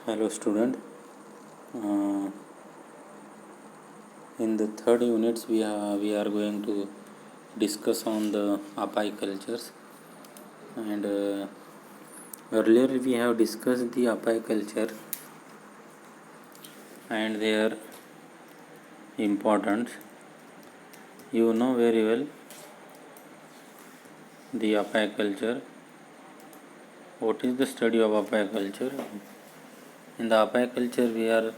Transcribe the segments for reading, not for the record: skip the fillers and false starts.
Hello student. Uh, in the third units we are going to discuss on the apicultures, and earlier we have discussed the apiculture and their importance. You know very well the apiculture. What is the study of apiculture? In the apiculture we are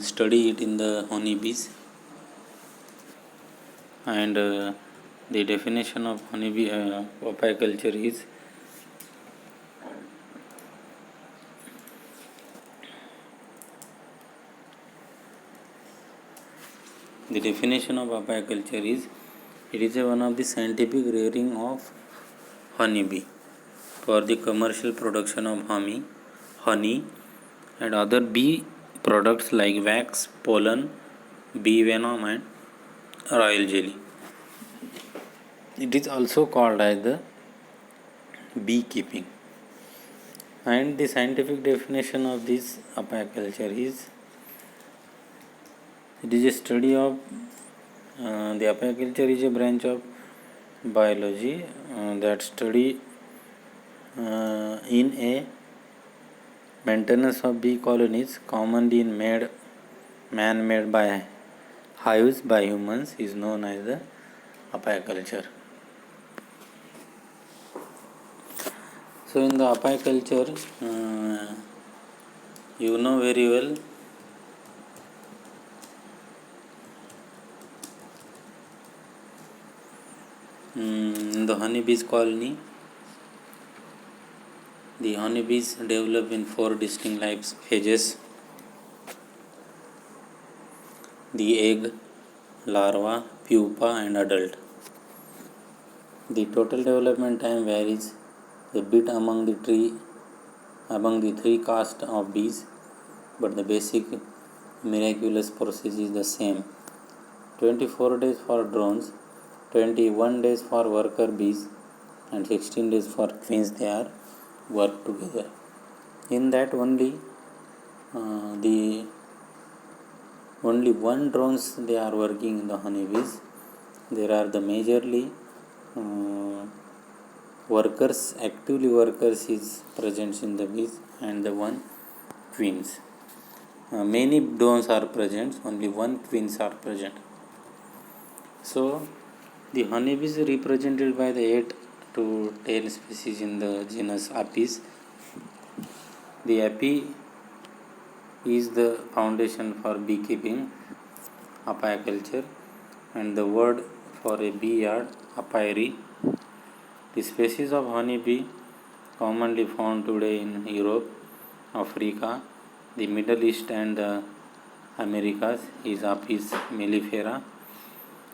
study it in the honeybees, and the definition of honeybee apiculture is the definition of apiculture is it is one of the scientific rearing of honeybee for the commercial production of honey and other bee products like wax, pollen, bee venom and royal jelly. It is also called as the beekeeping, and the scientific definition of this apiculture is it is a study of the apiculture is a branch of biology that study in a maintenance of bee colonies commonly in man-made by hives by humans is known as the apiculture. So in the apiculture, you know very well in the honeybees colony, the honeybees develop in 4 distinct life phases: the egg, larva, pupa and adult. The total development time varies a bit among the three castes of bees, but the basic miraculous process is the same. 24 days for drones, 21 days for worker bees and 16 days for queens. They are work together. In that only one drones they are working in the honeybees. There are the majorly actively workers is present in the bees and the one queens. Many drones are present, only one queens are present. So the honeybees is represented by the 8 to 10 species in the genus Apis. The api is the foundation for beekeeping, apiculture, and the word for a bee yard, apiary. The species of honeybee commonly found today in Europe, Africa, the Middle East and the Americas is Apis mellifera,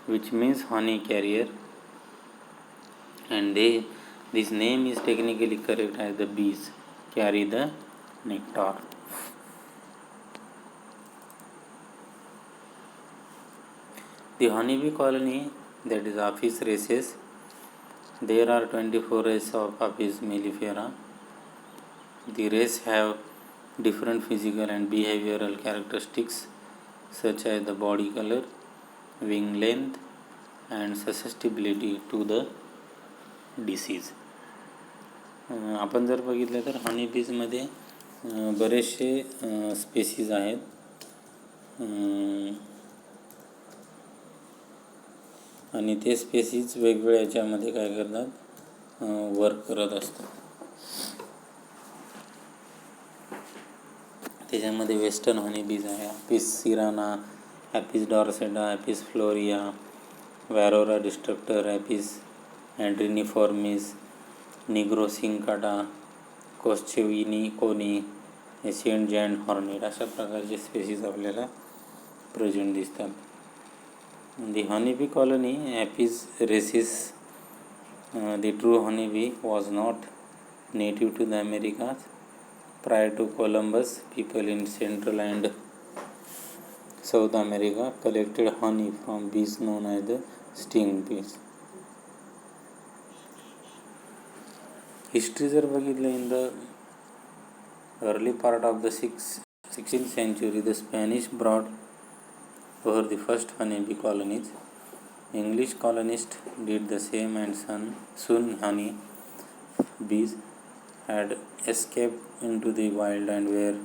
which means honey carrier, and this name is technically correct as the bees carry the nectar. The honeybee colony, that is Apis races, there are 24 races of Apis mellifera. The race have different physical and behavioral characteristics such as the body color, wing length and susceptibility to the disease. आपण जर बघितलं तर हनीबीजमध्ये बरेचसे species आहेत. आणि ते species वेगवेगळ्या याच्यामध्ये काय करतात, वर्क करत असतात. त्याच्यामध्ये वेस्टर्न हनीबीज आहे, ॲपिस सिराना, ॲपिस डॉर्सेटा, ॲपिस फ्लोरिया, वॅरोरा डिस्ट्रक्टर, ॲपिस अँड्रिनिफॉर्मिस, निग्रो सिंकाटा, कोस्चेविनी कोनी, एशियन जायंट हॉर्नेट, अशा प्रकारचे स्पेसीज आपल्याला प्रेझेंट दिसतात. The honeybee colony Apis races, the true honeybee was not native to the Americas. Prior to Columbus, people in Central and South America collected honey from bees known as the sting bees. History जर बघितलं in the early part of the 16th century, the Spanish brought over the first honeybee colonies. English colonists did the same, and soon honey bees had escaped into the wild and were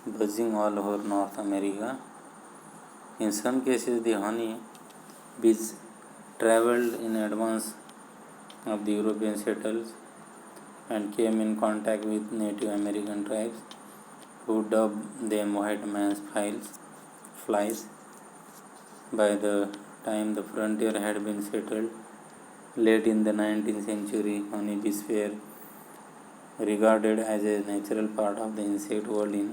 buzzing all over North America. In some cases, the honey bees traveled in advance of the European settlers and came in contact with Native American tribes who dubbed them white man's flies. By the time the frontier had been settled, late in the 19th century, honeybees were regarded as a natural part of the insect world in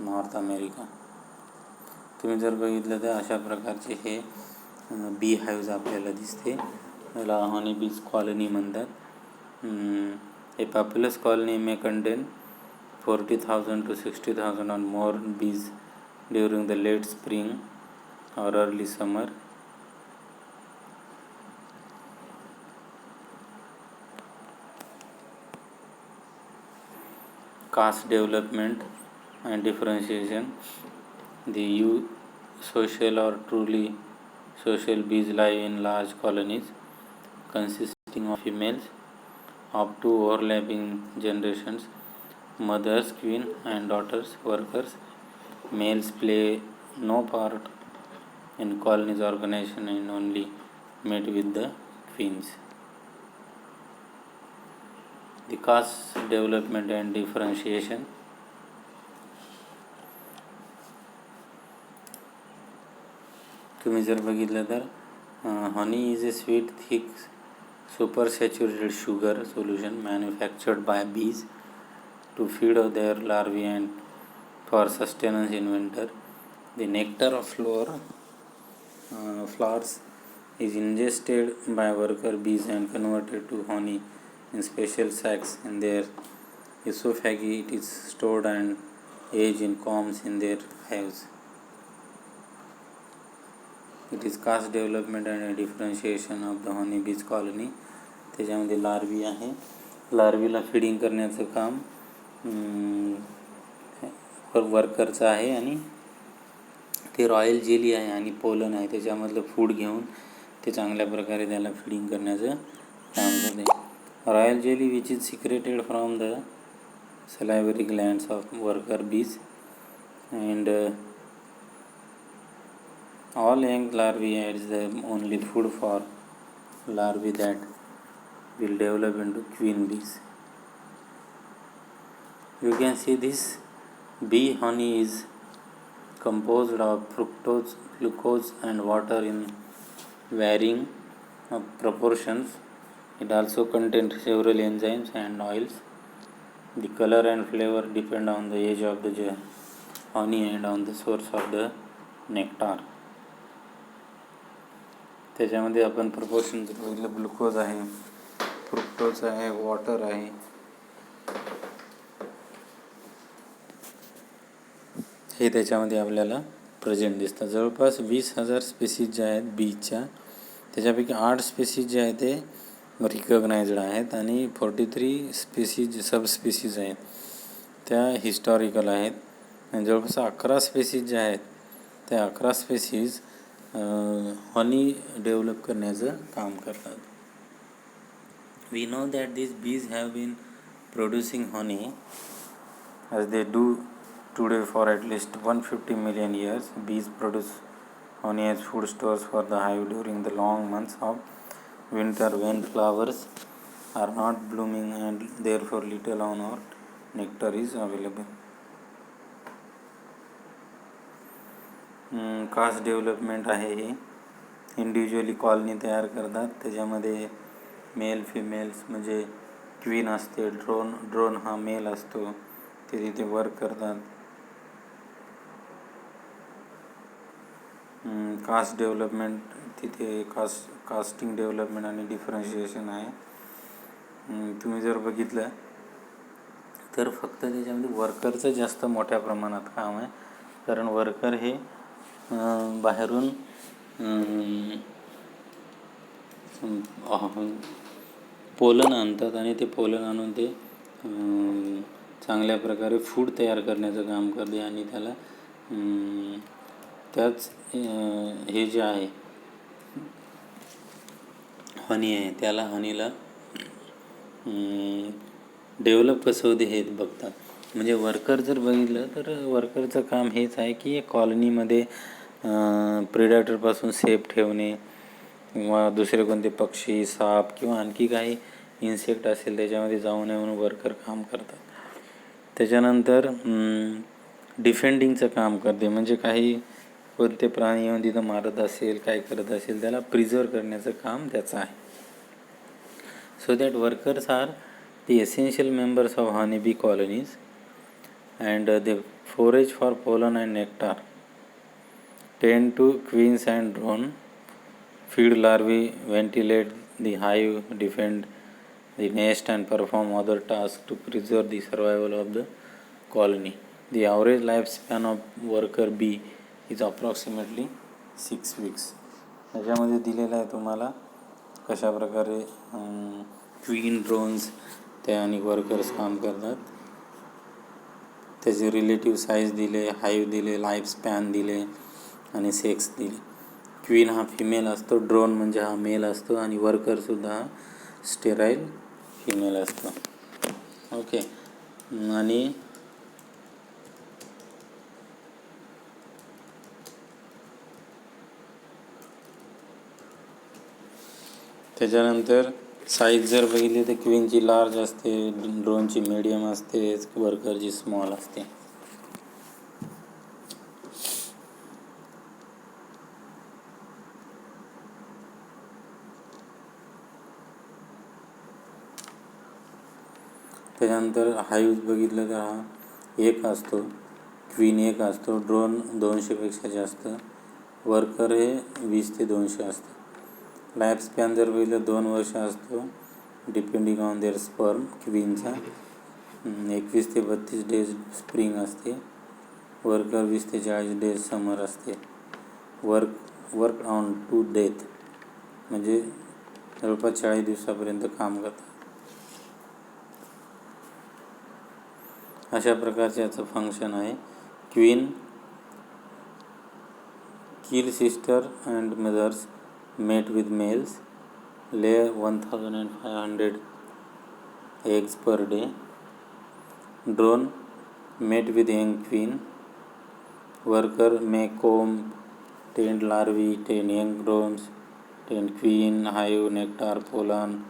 north America. तुम्ही जर बघितलं तर अशा प्रकारचे हे B हाईव्ज आपल्याला दिसते. याला Honey bee colony म्हणतात. A populous colony may contain 40,000 to 60,000 or more bees during the late spring or early summer. Caste development and differentiation. The social or truly social bees live in large colonies consisting of females of two overlapping generations, mothers, queen, and daughters, workers. Males play no part in colonies organization and only mate with the queens. The caste development and differentiation. तुम्ही जर बघितलं तर honey is a sweet, thick, supersaturated sugar solution manufactured by bees to feed their larvae and for sustenance in winter. The nectar of flowers is ingested by worker bees and converted to honey in special sacs in their esophagi. It is stored and aged in combs in their hives. It is caste development and differentiation of the honey bees colony. त्याच्यामध्ये larvae आहे. लार्वीला feeding करण्याचं काम वर्करचं आहे आणि ते royal jelly आहे आणि pollen आहे त्याच्यामधलं फूड घेऊन ते चांगल्या प्रकारे त्याला फिडिंग करण्याचं काम करते. Royal jelly which is secreted from the salivary glands of worker bees and all young larvae adds the only food for larvae that will develop into queen bees. You can see this bee honey is composed of fructose, glucose and water in varying proportions. It also contains several enzymes and oils. The color and flavor depend on the age of the honey and on the source of the nectar. त्याच्यामध्ये आपण proportion जर बघितलं glucose आहे, fructose आहे, water आहे, हे त्याच्यामध्ये आपल्याला present दिसतं. जवळपास 20,000 स्पेसीज ज्या आहेत बीजच्या त्याच्यापैकी 8 स्पेसीज जे आहेत ते रिकग्नाइज्ड आहेत आणि 43 स्पेसीज सबस्पेसीज आहेत त्या हिस्टॉरिकल आहेत आणि जवळपास 11 स्पेसीज ज्या आहेत त्या 11 स्पेसीज हनी डेव्हलप करण्याचं काम करतात. We know that these bees have been producing honey as they do today for at least 150 million years. Bees produce honey as food stores for the hive during the long months of winter when flowers are not blooming and therefore little on or nectar is available. Caste development आहे हे. Individually colony तयार करतात त्याच्यामध्ये male females म्हणजे queen असते, drone हा male असतो, ते तिथे वर्क करतात. कास्ट डेव्हलपमेंट तिथे कास्टिंग डेव्हलपमेंट आणि डिफरन्शिएशन आहे. तुम्ही जर बघितलं तर फक्त त्याच्यामध्ये वर्करचं जास्त मोठ्या प्रमाणात काम आहे कारण वर्कर हे बाहेरून पोलन आणतात आणि ते पोलन आणून ते चांगल्या प्रकारे फूड तयार करण्याचं काम करते आणि त्याला त्याच हे जे आहे हनी आहे त्याला हनीला डेव्हलप कसं होते हे बघतात. म्हणजे वर्कर जर बघितलं तर वर्करचं काम हेच आहे की कॉलनीमध्ये प्रेडेटरपासून सेफ ठेवणे किंवा दुसरे कोणते पक्षी, साप किंवा आणखी काही इन्सेक्ट असेल त्याच्यामध्ये जाऊ नये म्हणून वर्कर काम करतात. त्याच्यानंतर डिफेंडिंगचं काम करते. म्हणजे काही कोणते प्राणी येऊन तिथं मारत असेल, काय करत असेल, त्याला प्रिझर्व करण्याचं काम त्याचं आहे. So that workers are the essential members of honeybee colonies and they forage for pollen and nectar, tend to queens and drone, feed larvae, ventilate the hive, defend the nest and perform other tasks to preserve the survival of the colony. The average lifespan of worker bee is approximately 6 weeks. त्याच्यामध्ये दिलेलं आहे तुम्हाला कशा प्रकारे queen, drones त्या आणि workers काम करतात. त्याचे रिलेटिव्ह साईज दिले, हाईव दिले, लाईफ स्पॅन दिले आणि सेक्स दिले. क्वीन हा फिमेल असतो, ड्रोन म्हणजे हा मेल असतो आणि वर्करसुद्धा हा स्टेराईल फिमेल असतो. ओके. आणि त्याच्यानंतर साईज जर बघितली तर क्वीनची लार्ज असते, ड्रोनची मीडियम असते, वर्करची स्मॉल असते. त्याच्यानंतर हाईव्ह बघितलं तर हा एक असतो, क्वीन एक असतो, ड्रोन 200पेक्षा जास्त, वर्कर हे 20 ते 200 असतं. लाईफ स्पॅन जर बघितलं 2 वर्ष असतो डिपेंडिंग ऑन देअर स्पर्म. क्वीनचा 21 ते 32 डेज स्प्रिंग असते. वर्कर 20 ते 40 डेज समर असते. वर्क ऑन टू डेथ म्हणजे जवळपास 40 दिवसापर्यंत काम करतात. अशा प्रकारचे याचं फंक्शन आहे. Queen kill sister and mothers, mate with males, lay 1500 eggs per day. Drone mate with young queen. Worker may comb, tend larvae, tend young drones, tend queen, hive, nectar, pollen,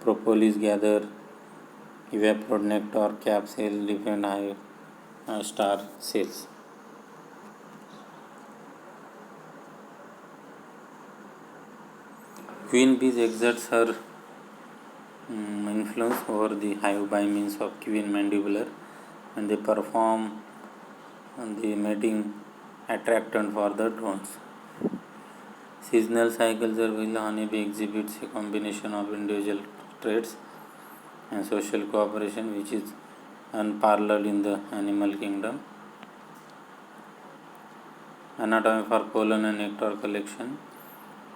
propolis gather, evaporate nectar, cap cells, defend hive, star cells. Queen bee exerts her influence over the hive by means of queen mandibular, and they perform the mating attractant for the drones. Seasonal cycle जर बघितलं, honeybee exhibits a combination of individual traits and social cooperation which is unparalleled in the animal kingdom. Anatomy for pollen and nectar collection.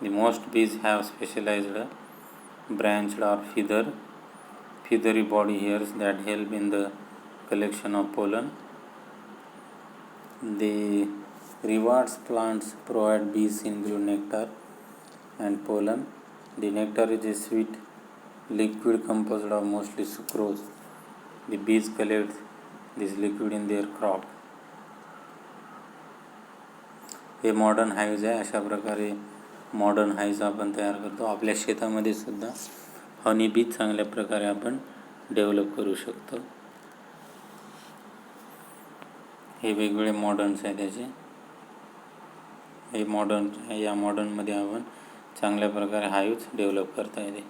The most bees have specialized branched or feathery body hairs that help in the collection of pollen. The rewards plants provide bees include nectar and pollen. The nectar is a sweet liquid composed of mostly sucrose. The bees collect this liquid in their crop. हे modern hives आहे. अशा प्रकारे modern हाईव्ज आपण तयार करतो. आपल्या शेतामध्ये सुद्धा हनी बी चांगल्या प्रकारे आपण डेव्हलप करू शकतो. हे वेगवेगळे मॉडर्न्स आहे त्याचे. हे मॉडर्न, या मॉडर्नमध्ये आपण चांगल्या प्रकारे हाईव्ज डेव्हलप करता येते.